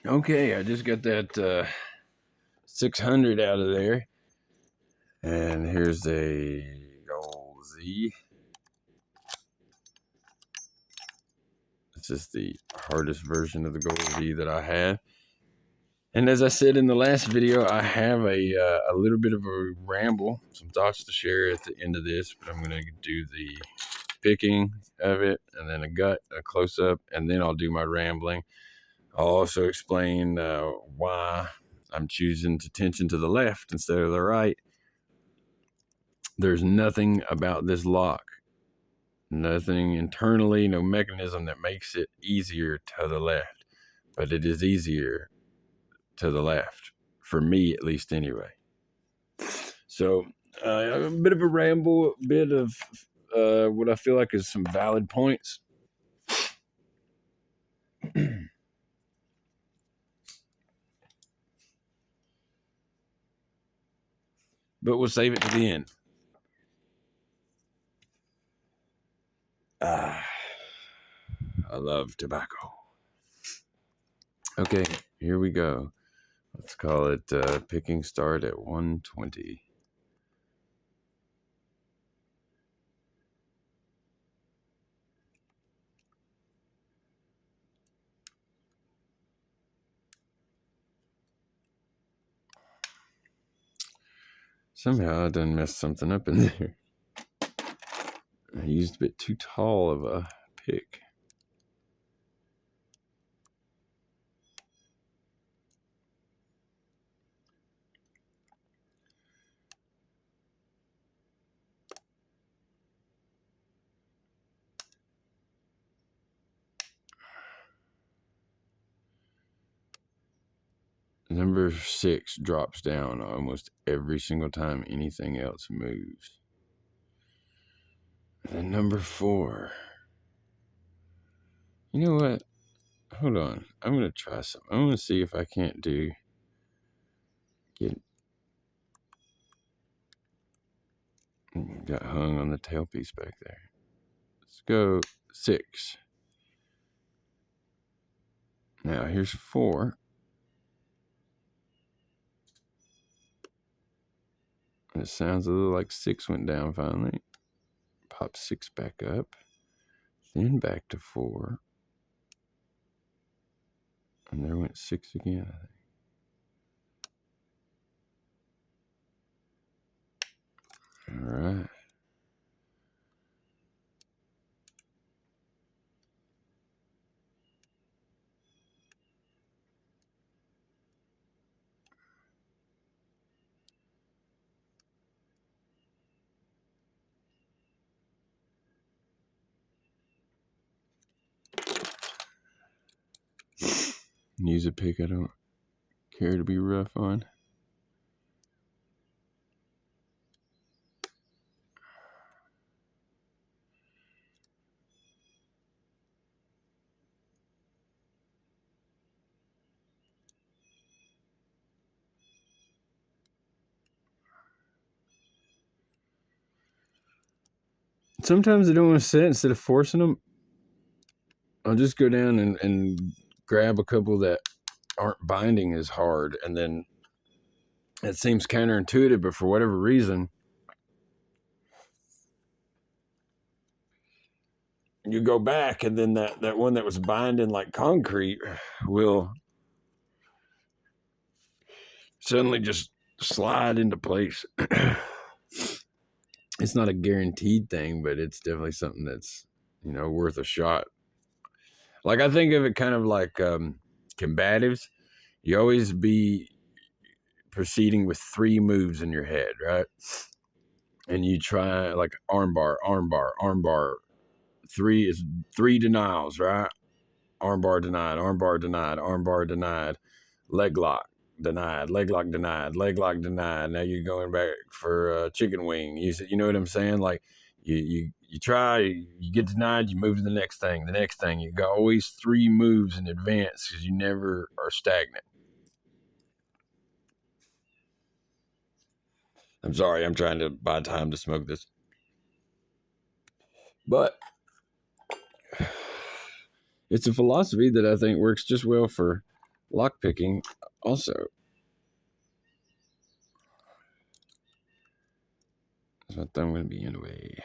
Okay, I just got that 600 out of there. And here's a gold Z. It's just the hardest version of the gold Z that I have. And as I said in the last video, I have a little bit of a ramble, some thoughts to share at the end of this, but I'm going to do the picking of it, and then a gut, a close-up, and then I'll do my rambling. I'll also explain why I'm choosing to tension to the left instead of the right. There's nothing about this lock, nothing internally, no mechanism that makes it easier to the left, but it is easier to the left, for me at least anyway. So a bit of a ramble, a bit of what I feel like is some valid points. But we'll save it to the end. I love tobacco. Okay, here we go. Let's call it picking start at 120. Somehow I done messed something up in there. I used a bit too tall of a pick. Number 6 drops down almost every single time anything else moves. And then number 4. You know what? Hold on. I'm going to try something. I'm going to see if I can't got hung on the tailpiece back there. Let's go 6. Now here's 4. And it sounds a little like 6 went down finally. Pop 6 back up. Then back to 4. And there went 6 again, I think. All right. Use a pick I don't care to be rough on. Sometimes I don't want to set instead of forcing them. I'll just go down and grab a couple that aren't binding as hard, and then it seems counterintuitive, but for whatever reason, you go back, and then that one that was binding like concrete will suddenly just slide into place. It's not a guaranteed thing, but it's definitely something that's, worth a shot. Like, I think of it kind of like combatives. You always be proceeding with 3 moves in your head, right? And you try like armbar, armbar, armbar. 3 is 3 denials, right? Armbar denied, armbar denied, armbar denied, leg lock denied, leg lock denied, leg lock denied. Now you're going back for chicken wing. You know what I'm saying? Like you try, you get denied, you move to the next thing. You got always 3 moves in advance because you never are stagnant. I'm sorry, I'm trying to buy time to smoke this. But it's a philosophy that I think works just well for lockpicking also. That's what I'm going to be in the way.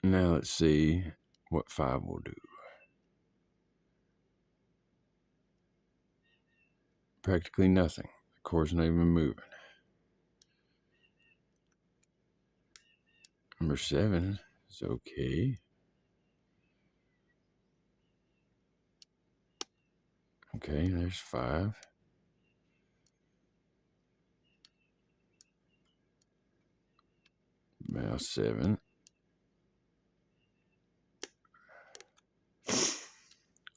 Now let's see what 5 will do. Practically nothing. The core's not even moving. Number 7 is okay. Okay, there's 5. Now 7.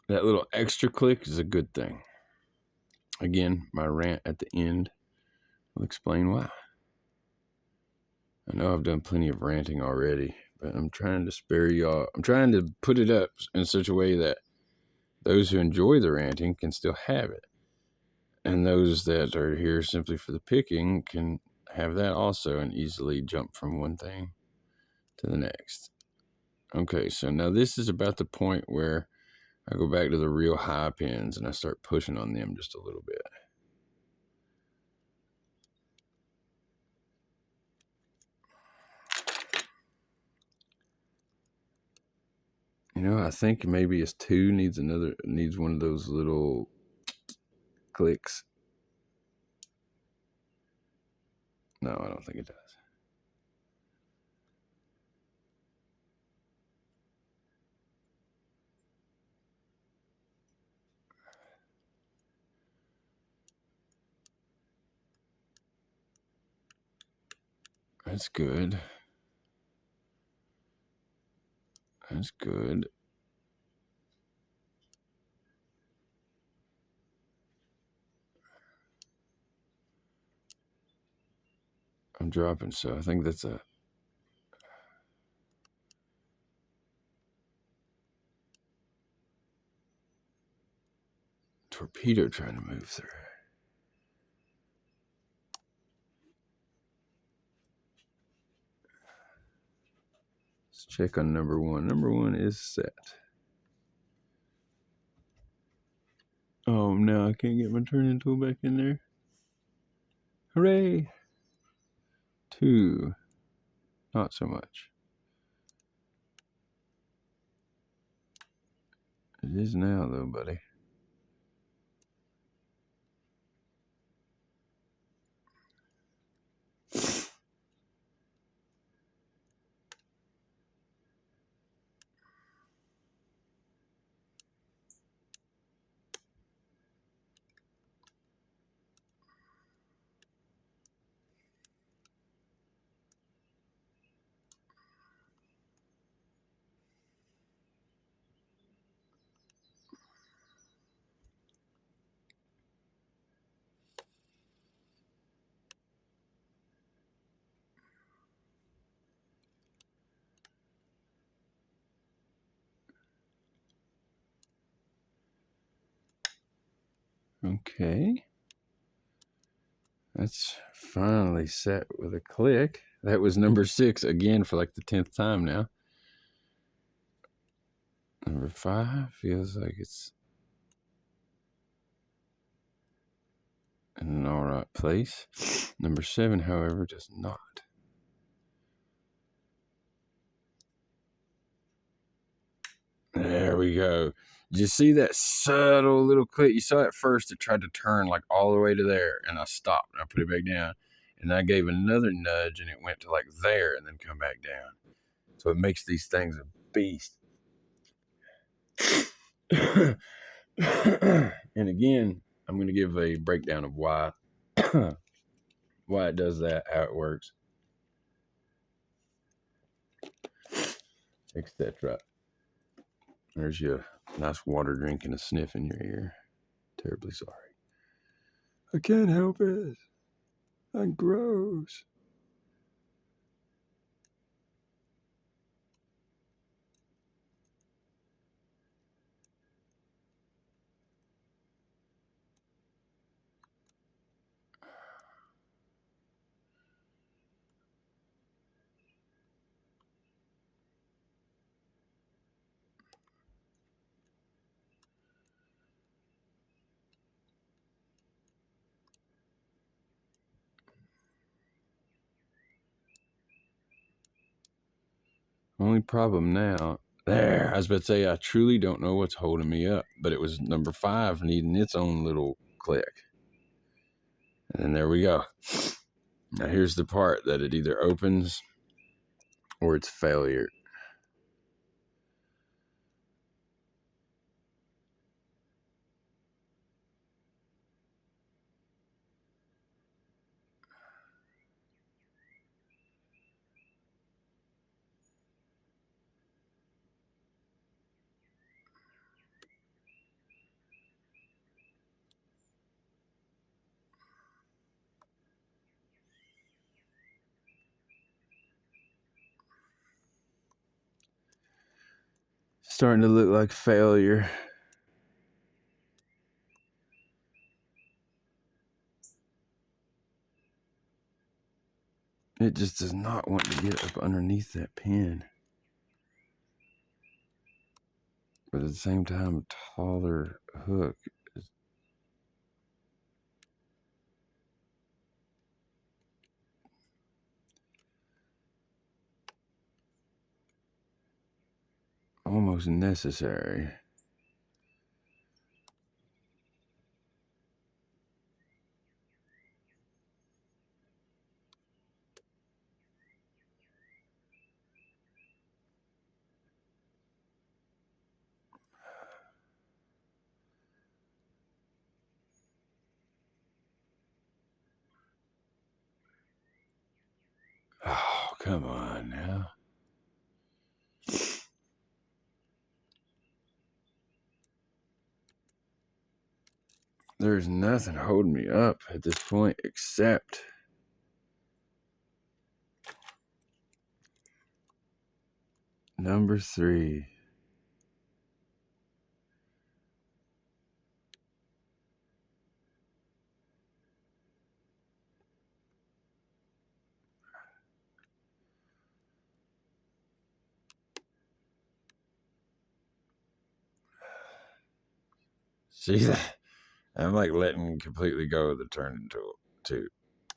That little extra click is a good thing. Again, my rant at the end will explain why. I know I've done plenty of ranting already, but I'm trying to spare y'all. I'm trying to put it up in such a way that those who enjoy the ranting can still have it. And those that are here simply for the picking can have that also and easily jump from one thing to the next. Okay, so now this is about the point where I go back to the real high pins and I start pushing on them just a little bit. You know, I think maybe it's 2 needs one of those little clicks. No, I don't think it does. That's good. That's good. I'm dropping, so I think that's a torpedo trying to move through. Let's check on number 1. Number 1 is set. Oh, no, I can't get my turning tool back in there. Hooray! 2. Not so much. It is now, though, buddy. Okay. That's finally set with a click. That was number 6 again for like the 10th time now. Number 5 feels like it's in an alright place. Number 7, however, does not. There we go. Did you see that subtle little click? You saw at first it tried to turn like all the way to there, and I stopped and I put it back down. And I gave another nudge and it went to like there and then come back down. So it makes these things a beast. And again, I'm going to give a breakdown of why it does that, how it works, etc. There's your nice water drink and a sniff in your ear. Terribly sorry. I can't help it. I'm gross. only problem now, I was about to say, I truly don't know what's holding me up, but it was number 5 needing its own little click. And then there we go. Now here's the part that it either opens or it's failure. Starting to look like failure. It just does not want to get up underneath that pin. But at the same time, a taller hook is almost necessary. Oh, come on now. There's nothing holding me up at this point except number 3. See that? I'm like letting completely go of the turning tool too.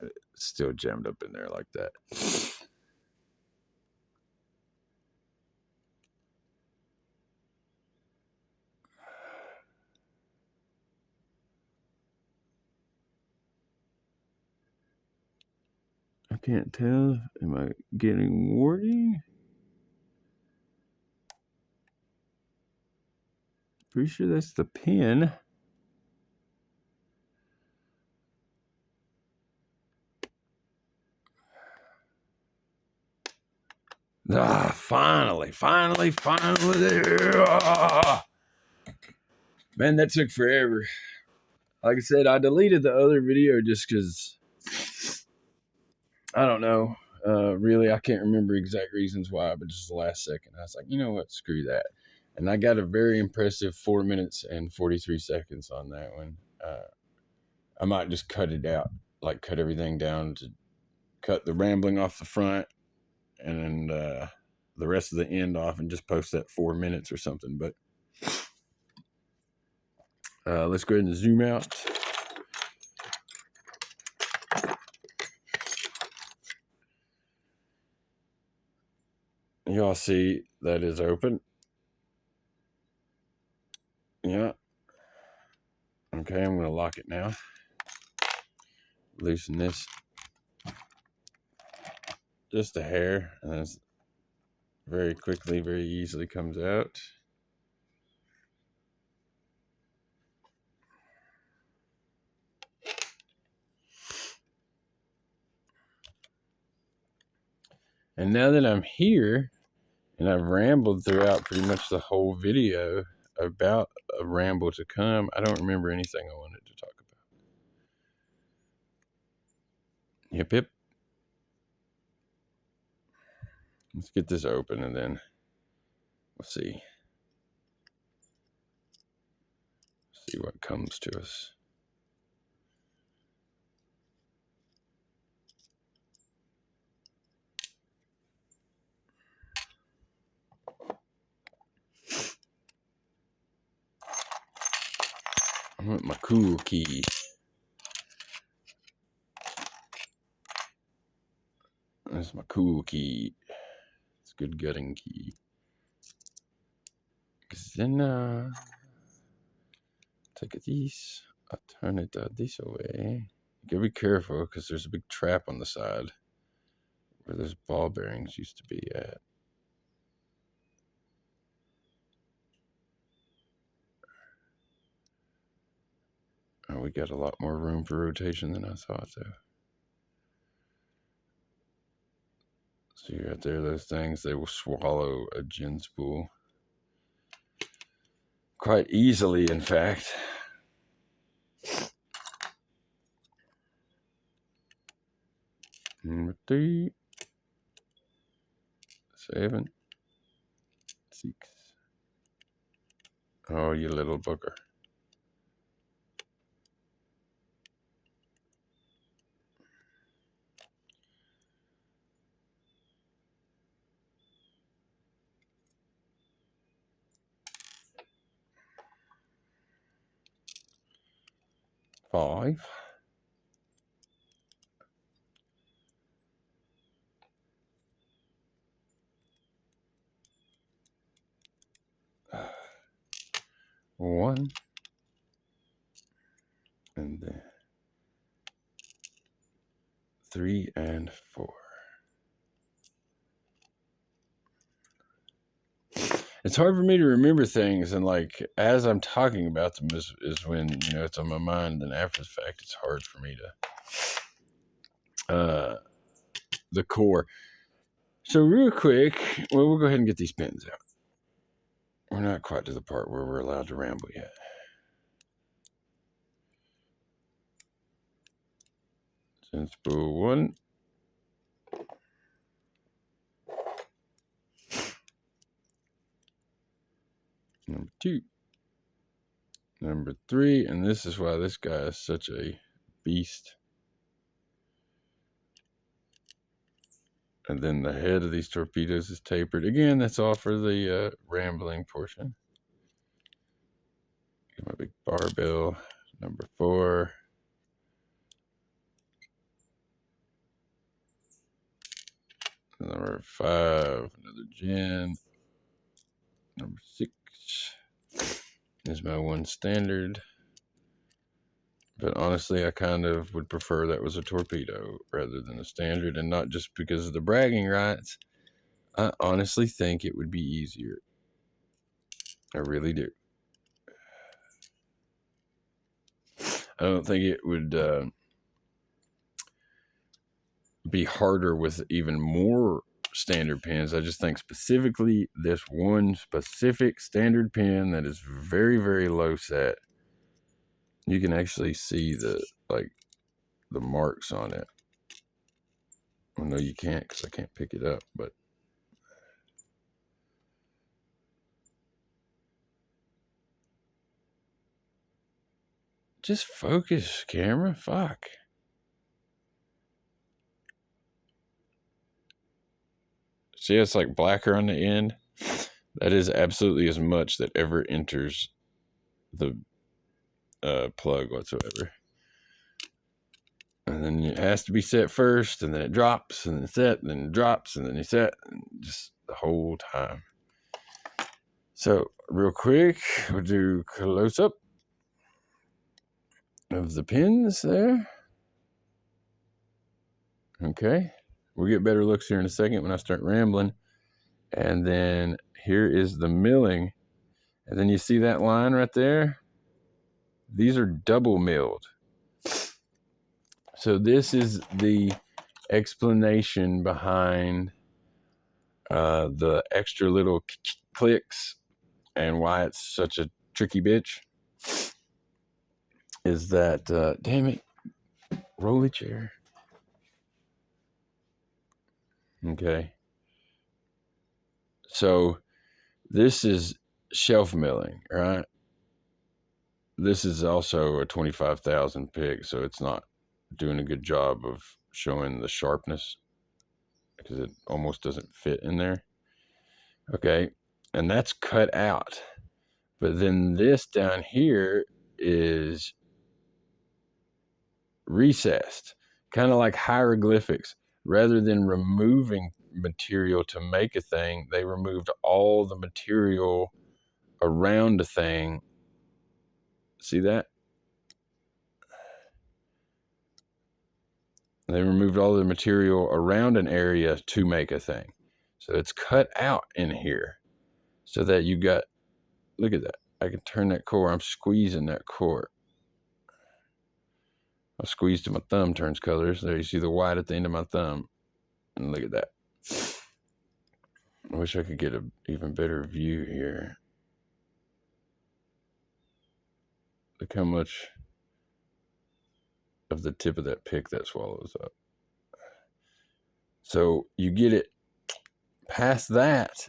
It's still jammed up in there like that. I can't tell. Am I getting warning? Pretty sure that's the pin. Ah, finally. Ah. Man, that took forever. Like I said, I deleted the other video just because, I don't know. Really, I can't remember exact reasons why, but just the last second, I was like, you know what? Screw that. And I got a very impressive 4 minutes and 43 seconds on that one. I might just cut it out, like cut everything down to cut the rambling off the front and the rest of the end off and just post that 4 minutes or something. But let's go ahead and zoom out. Y'all see that is open. Yeah. Okay, I'm going to lock it now. Loosen this just a hair, and then very quickly, very easily comes out. And now that I'm here, and I've rambled throughout pretty much the whole video about a ramble to come, I don't remember anything I wanted to talk about. Yep. Let's get this open and then we'll see what comes to us. I want my cool key. That's my cool key. Let's good gutting key. Because then, take this, I'll turn it this way. You gotta be careful because there's a big trap on the side where those ball bearings used to be at. Oh, we got a lot more room for rotation than I thought, though. See right there, those things, they will swallow a gin spool. Quite easily, in fact. Number 3, 7, 6. Oh, you little booger. 5. 1. And then 3 and 4. It's hard for me to remember things, and like as I'm talking about them is when, you know, it's on my mind, and after the fact it's hard for me to the core. So real quick, well, we'll go ahead and get these pins out. We're not quite to the part where we're allowed to ramble yet. Since spool 1. Number 2. Number 3, and this is why this guy is such a beast. And then the head of these torpedoes is tapered. Again, that's all for the rambling portion. Get my big barbell. Number 4. Number 5, another gin. Number 6 is my 1 standard. But honestly, I kind of would prefer that was a torpedo rather than a standard, and not just because of the bragging rights. I honestly think it would be easier. I really do. I don't think it would be harder with even more standard pins. I just think specifically this one specific standard pin that is very, very low set, you can actually see the marks on it. Well, no, you can't because I can't pick it up, but just focus, camera. Fuck. See, it's like blacker on the end. That is absolutely as much that ever enters the plug whatsoever. And then it has to be set first, and then it drops, and then set, and then it drops, and then it's set, and just the whole time. So, real quick, we'll do close up of the pins there. Okay. We'll get better looks here in a second when I start rambling. And then here is the milling. And then you see that line right there? These are double milled. So this is the explanation behind the extra little clicks and why it's such a tricky bitch. Is that, damn it, rolly chair. Okay. So this is shelf milling, right? This is also a 25,000 pig, so it's not doing a good job of showing the sharpness because it almost doesn't fit in there. Okay, and that's cut out. But then this down here is recessed, kind of like hieroglyphics. rather than removing material to make a thing, they removed all the material around a thing. See that? They removed all the material around an area to make a thing. So it's cut out in here so that you got, look at that. I can turn that core. I'm squeezing that core. I squeeze till my thumb turns colors. There you see the white at the end of my thumb. And look at that. I wish I could get an even better view here. Look how much of the tip of that pick that swallows up. So you get it past that,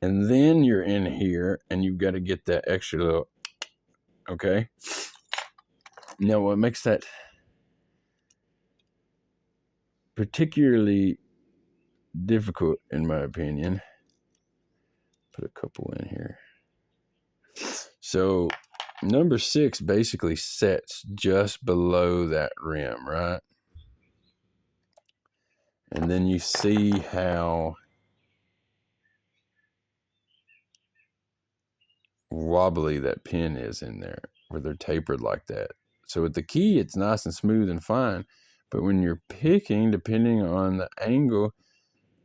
and then you're in here, and you've got to get that extra little, okay? Now, what makes that particularly difficult, in my opinion, put a couple in here. So number 6 basically sets just below that rim, right? And then you see how wobbly that pin is in there, where they're tapered like that. So with the key, it's nice and smooth and fine. But when you're picking, depending on the angle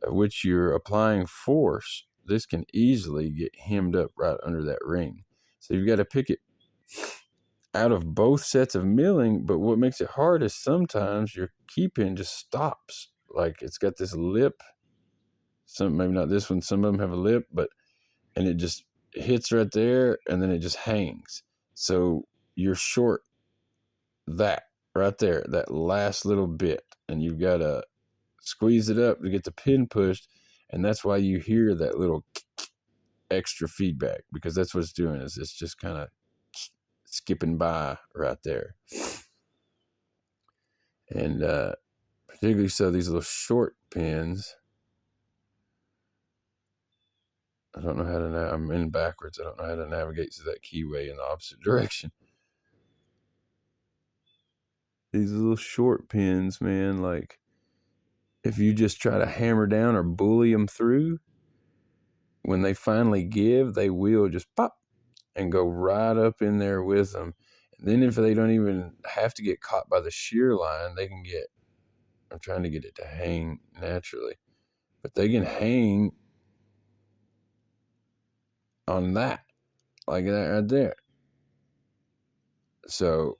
at which you're applying force, this can easily get hemmed up right under that ring. So you've got to pick it out of both sets of milling. But what makes it hard is sometimes your key pin just stops. Like it's got this lip. Some, maybe not this one. Some of them have a lip, and it just hits right there, and then it just hangs. So you're short that right there, that last little bit, and you've got to squeeze it up to get the pin pushed, and that's why you hear that little extra feedback, because that's what it's doing, is it's just kind of skipping by right there. And particularly so these little short pins, I don't know how to I'm in backwards. I don't know how to navigate to that keyway in the opposite direction. These little short pins, man, like if you just try to hammer down or bully them through, when they finally give, they will just pop and go right up in there with them. And then if they don't even have to get caught by the shear line, they can get, I'm trying to get it to hang naturally, but they can hang on that, like that right there. So,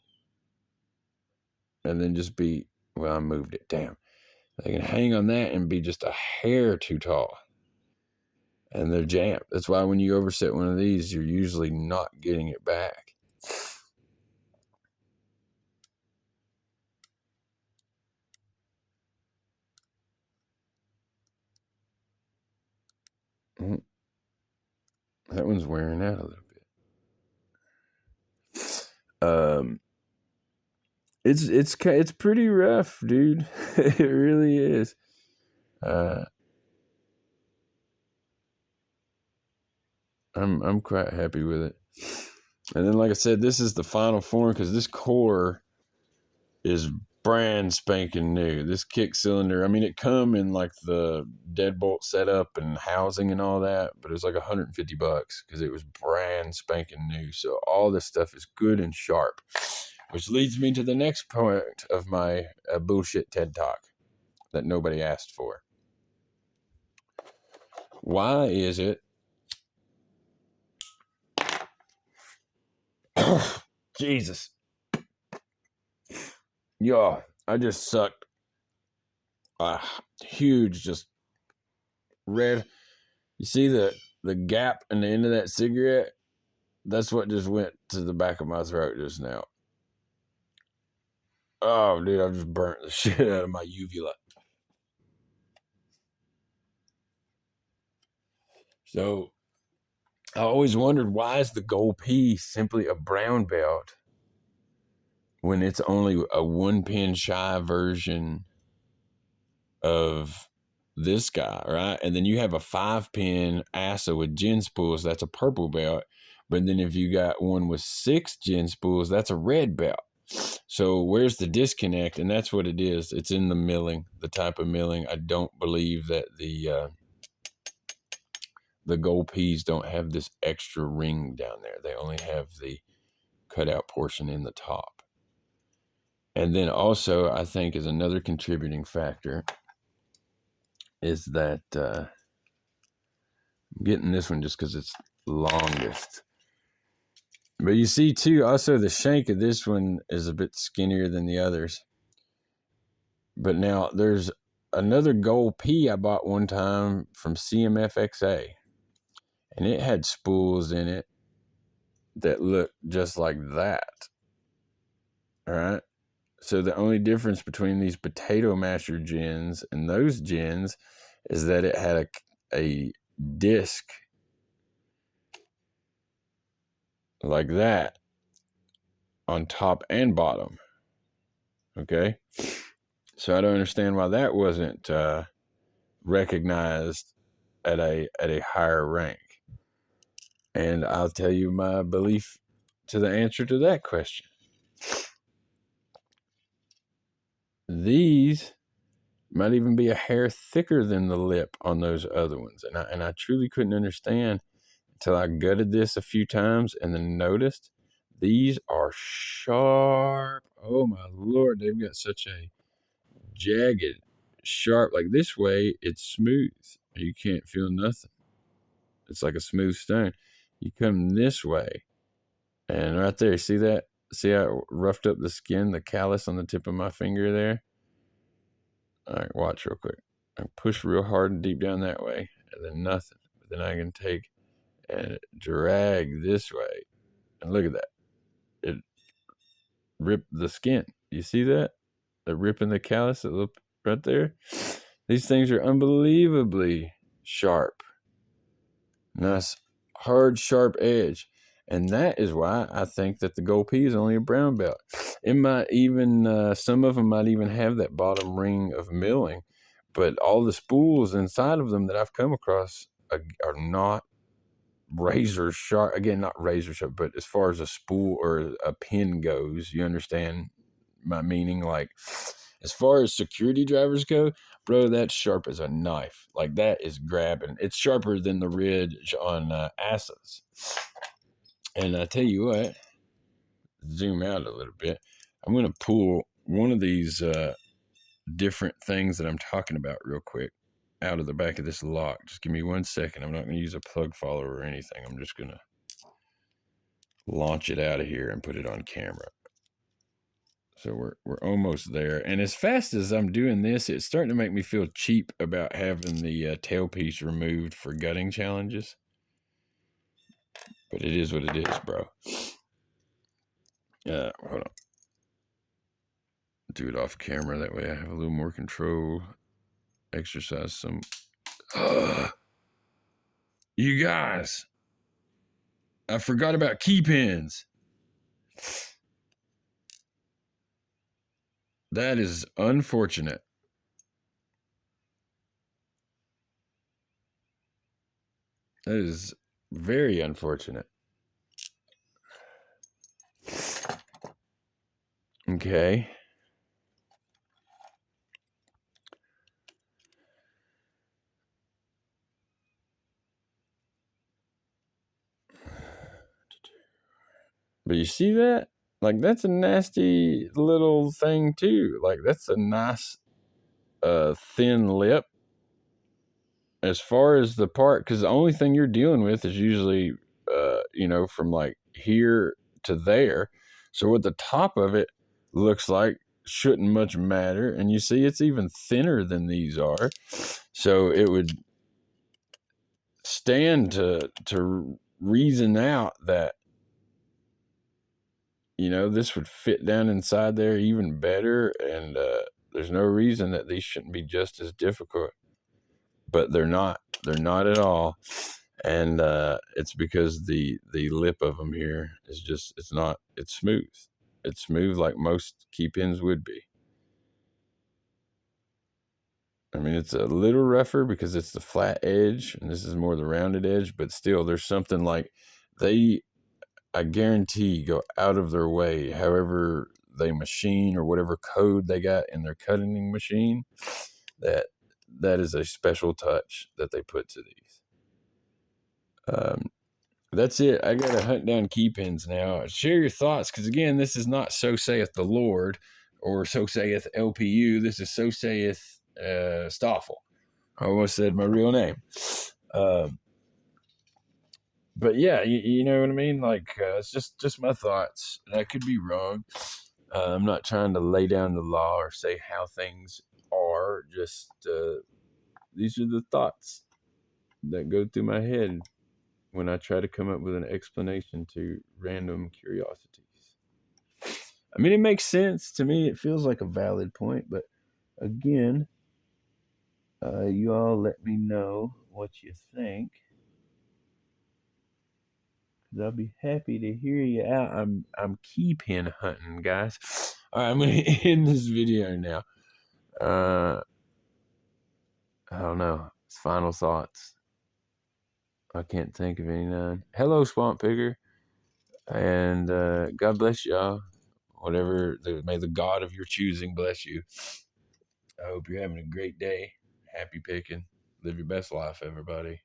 and then just be, well, I moved it, damn. They can hang on that and be just a hair too tall. And they're jammed. That's why when you overset one of these, you're usually not getting it back. That one's wearing out a little bit. It's pretty rough, dude. It really is. I'm quite happy with it. And then, like I said, this is the final form, because this core is brand spanking new. This kick cylinder, I mean, it come in like the deadbolt setup and housing and all that, but it was like $150 because it was brand spanking new. So all this stuff is good and sharp, which leads me to the next point of my bullshit TED Talk that nobody asked for. Why is it Jesus, yo, I just sucked a huge, just red. You see the gap in the end of that cigarette? That's what just went to the back of my throat just now. Oh, dude, I just burnt the shit out of my uvula. So I always wondered, why is the gold piece simply a brown belt when it's only a 1 pin shy version of this guy, right? And then you have a 5-pin ASA with gin spools, that's a purple belt. But then if you got one with 6 gin spools, that's a red belt. So where's the disconnect? And that's what it is. It's in the milling, the type of milling. I don't believe that the gold peas don't have this extra ring down there. They only have the cutout portion in the top. And then also, I think is another contributing factor is that I'm getting this one just because it's longest. But you see too, also the shank of this one is a bit skinnier than the others. But now there's another gold pea I bought one time from CMFXA, and it had spools in it that looked just like that. All right. So the only difference between these potato masher gins and those gins is that it had a disc like that on top and bottom. Okay. So I don't understand why that wasn't recognized at a higher rank. And I'll tell you my belief to the answer to that question. These might even be a hair thicker than the lip on those other ones. And I truly couldn't understand until I gutted this a few times and then noticed these are sharp. Oh my Lord, they've got such a jagged, sharp, like this way, it's smooth. You can't feel nothing. It's like a smooth stone. You come this way, and right there, see that? See how it roughed up the skin, the callus on the tip of my finger there? All right, watch real quick. I push real hard and deep down that way, and then nothing. But then I can take and drag this way, and look at that. It ripped the skin. You see that? The rip in the callus right there? These things are unbelievably sharp. Nice, hard, sharp edge. And that is why I think that the gold pea is only a brown belt. It might even, some of them might even have that bottom ring of milling, but all the spools inside of them that I've come across are not razor sharp. Again, not razor sharp, but as far as a spool or a pin goes, you understand my meaning? Like, as far as security drivers go, bro, that's sharp as a knife. Like, that is grabbing. It's sharper than the ridge on Assa's. And I tell you what, zoom out a little bit. I'm going to pull one of these different things that I'm talking about real quick out of the back of this lock. Just give me 1 second. I'm not going to use a plug follower or anything. I'm just going to launch it out of here and put it on camera. So we're almost there. And as fast as I'm doing this, it's starting to make me feel cheap about having the tailpiece removed for gutting challenges. But it is what it is, bro. Hold on. Do it off camera. That way I have a little more control. Exercise some. You guys, I forgot about key pins. That is unfortunate. That is very unfortunate. Okay. But you see that? Like, that's a nasty little thing too. Like, that's a nice thin lip. As far as the part, because the only thing you're dealing with is usually, from like here to there. So what the top of it looks like shouldn't much matter. And you see, it's even thinner than these are. So it would stand to reason out that, this would fit down inside there even better. And there's no reason that these shouldn't be just as difficult. But they're not. They're not at all. And it's because the lip of them here is just, it's smooth. It's smooth like most key pins would be. I mean, it's a little rougher because it's the flat edge, and this is more the rounded edge, but still there's something like I guarantee, go out of their way, however they machine or whatever code they got in their cutting machine, that is a special touch that they put to these. That's it. I gotta hunt down key pins now. Share your thoughts, because again, this is not so saith the Lord or so saith LPU. This is so saith Stoffel. I almost said my real name. But yeah, you know what I mean? Like, it's just my thoughts. And I could be wrong. I'm not trying to lay down the law or say how things are. Just these are the thoughts that go through my head when I try to come up with an explanation to random curiosities. I mean, it makes sense to me. It feels like a valid point. But again, you all let me know what you think. I'll be happy to hear you out. I'm key pin hunting, guys. All right, I'm gonna end this video now. I don't know. It's final thoughts. I can't think of any none. Hello, Swamp Pigger, and God bless y'all. Whatever, may the God of your choosing bless you. I hope you're having a great day. Happy picking. Live your best life, everybody.